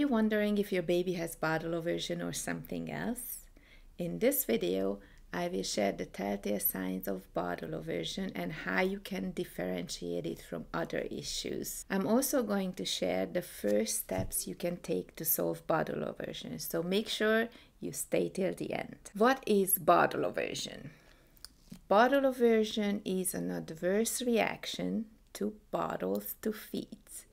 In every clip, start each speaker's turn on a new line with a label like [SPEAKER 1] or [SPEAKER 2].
[SPEAKER 1] you wondering if your baby has bottle aversion or something else? In this video, I will share the telltale signs of bottle aversion and how you can differentiate it from other issues. I'm also going to share the first steps you can take to solve bottle aversion, so make sure you stay till the end. What is bottle aversion? Bottle aversion is an adverse reaction to bottles to feeds.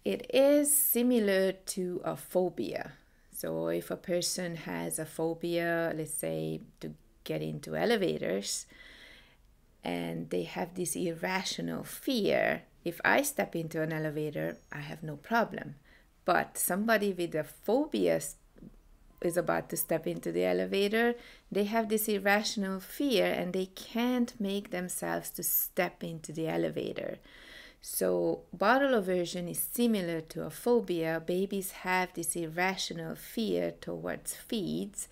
[SPEAKER 1] It is similar to a phobia. So if a person has a phobia, let's say to get into elevators, and they have this irrational fear, if I step into an elevator, I have no problem. But somebody with a phobia is about to step into the elevator, they have this irrational fear and they can't make themselves to step into the elevator. So bottle aversion is similar to a phobia. Babies have this irrational fear towards feeds,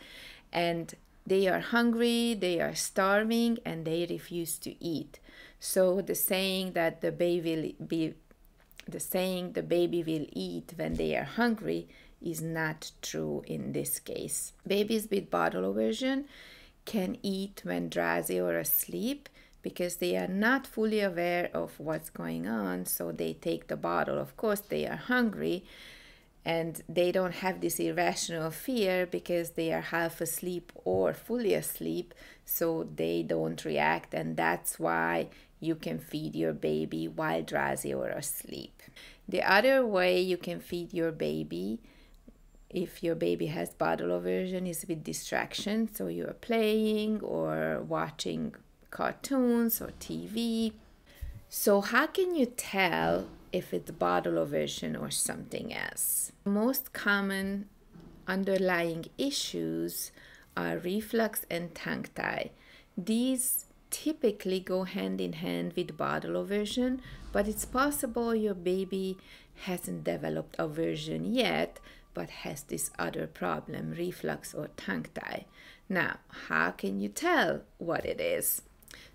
[SPEAKER 1] and they are hungry, they are starving, and they refuse to eat. So the saying the baby will eat when they are hungry is not true in this case. Babies with bottle aversion can eat when drowsy or asleep, because they are not fully aware of what's going on, so they take the bottle. Of course, they are hungry, and they don't have this irrational fear because they are half asleep or fully asleep, so they don't react, and that's why you can feed your baby while drowsy or asleep. The other way you can feed your baby if your baby has bottle aversion is with distraction. So you're playing or watching cartoons or TV. So how can you tell if it's bottle aversion or something else? The most common underlying issues are reflux and tongue tie. These typically go hand in hand with bottle aversion, but it's possible your baby hasn't developed aversion yet, but has this other problem, reflux or tongue tie. Now, how can you tell what it is?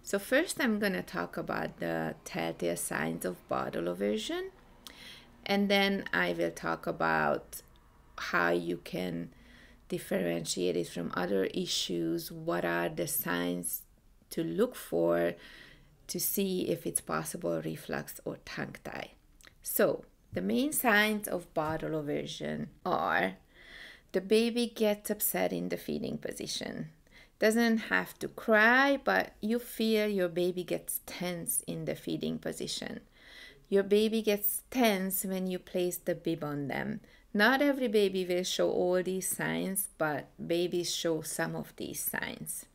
[SPEAKER 1] So first I'm going to talk about the telltale signs of bottle aversion, and then I will talk about how you can differentiate it from other issues, what are the signs to look for to see if it's possible reflux or tongue tie. So the main signs of bottle aversion are the baby gets upset in the feeding position. Doesn't have to cry, but you feel your baby gets tense in the feeding position. Your baby gets tense when you place the bib on them. Not every baby will show all these signs, but babies show some of these signs.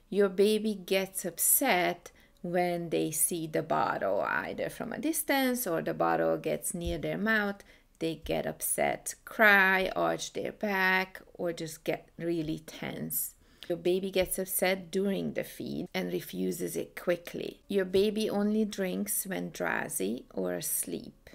[SPEAKER 1] Your baby gets upset when they see the bottle, either from a distance or the bottle gets near their mouth. They get upset, cry, arch their back, or just get really tense. Your baby gets upset during the feed and refuses it quickly. Your baby only drinks when drowsy or asleep.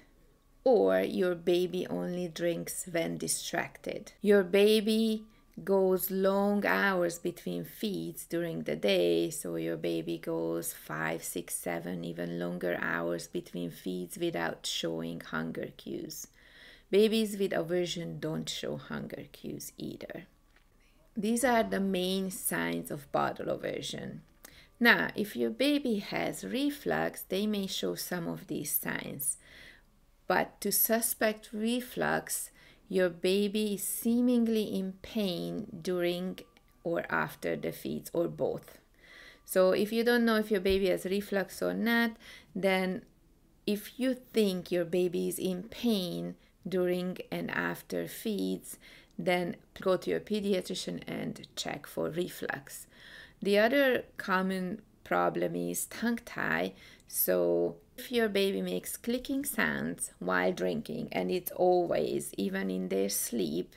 [SPEAKER 1] Or your baby only drinks when distracted. Your baby goes long hours between feeds during the day, so your baby goes 5, 6, 7, even longer hours between feeds without showing hunger cues. Babies with aversion don't show hunger cues either. These are the main signs of bottle aversion. Now, if your baby has reflux, they may show some of these signs. But to suspect reflux, your baby is seemingly in pain during or after the feeds, or both. So if you don't know if your baby has reflux or not, then if you think your baby is in pain during and after feeds, then go to your pediatrician and check for reflux. The other common problem is tongue tie. So if your baby makes clicking sounds while drinking, and it's always, even in their sleep,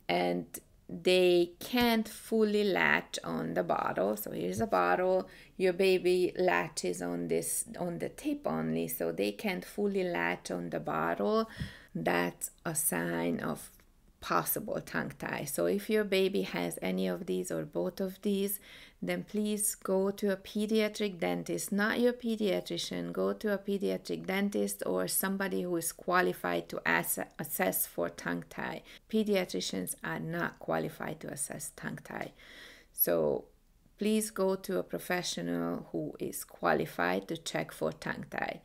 [SPEAKER 1] and they can't fully latch on the bottle. So here's a bottle, your baby latches on the tip only, so they can't fully latch on the bottle. That's a sign of possible tongue tie. So if your baby has any of these or both of these, then please go to a pediatric dentist, not your pediatrician. Go to a pediatric dentist or somebody who is qualified to assess for tongue tie. Pediatricians are not qualified to assess tongue tie. So please go to a professional who is qualified to check for tongue tie.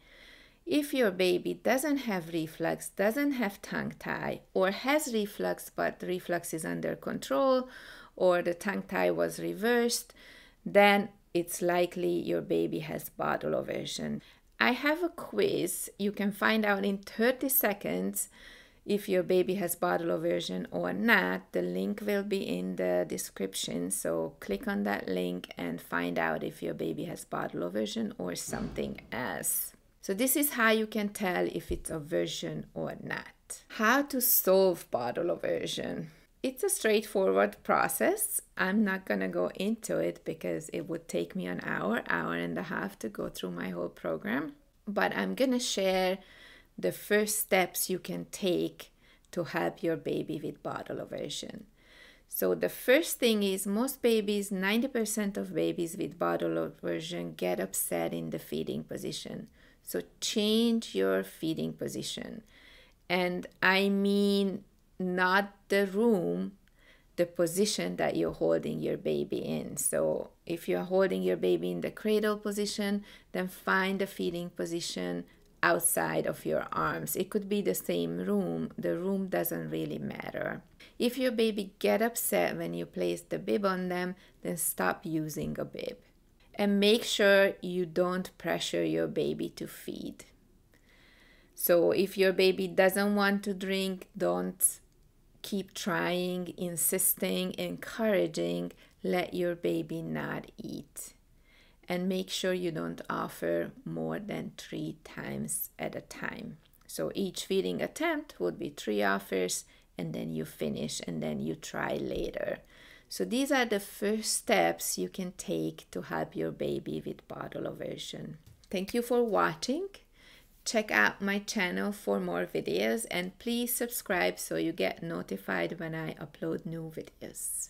[SPEAKER 1] If your baby doesn't have reflux, doesn't have tongue tie, or has reflux but reflux is under control, or the tongue tie was reversed, then it's likely your baby has bottle aversion. I have a quiz. You can find out in 30 seconds if your baby has bottle aversion or not. The link will be in the description, so click on that link and find out if your baby has bottle aversion or something else. So this is how you can tell if it's aversion or not. How to solve bottle aversion. It's a straightforward process. I'm not going to go into it because it would take me an hour and a half to go through my whole program. But I'm going to share the first steps you can take to help your baby with bottle aversion. So the first thing is most babies, 90% of babies with bottle aversion get upset in the feeding position. So change your feeding position. And I mean not the room, the position that you're holding your baby in. So if you're holding your baby in the cradle position, then find a feeding position outside of your arms. It could be the same room. The room doesn't really matter. If your baby get upset when you place the bib on them, then stop using a bib. And make sure you don't pressure your baby to feed. So if your baby doesn't want to drink, don't keep trying, insisting, encouraging. Let your baby not eat. And make sure you don't offer more than 3 times at a time. So each feeding attempt would be 3 offers, and then you finish, and then you try later. So these are the first steps you can take to help your baby with bottle aversion. Thank you for watching. Check out my channel for more videos, and please subscribe so you get notified when I upload new videos.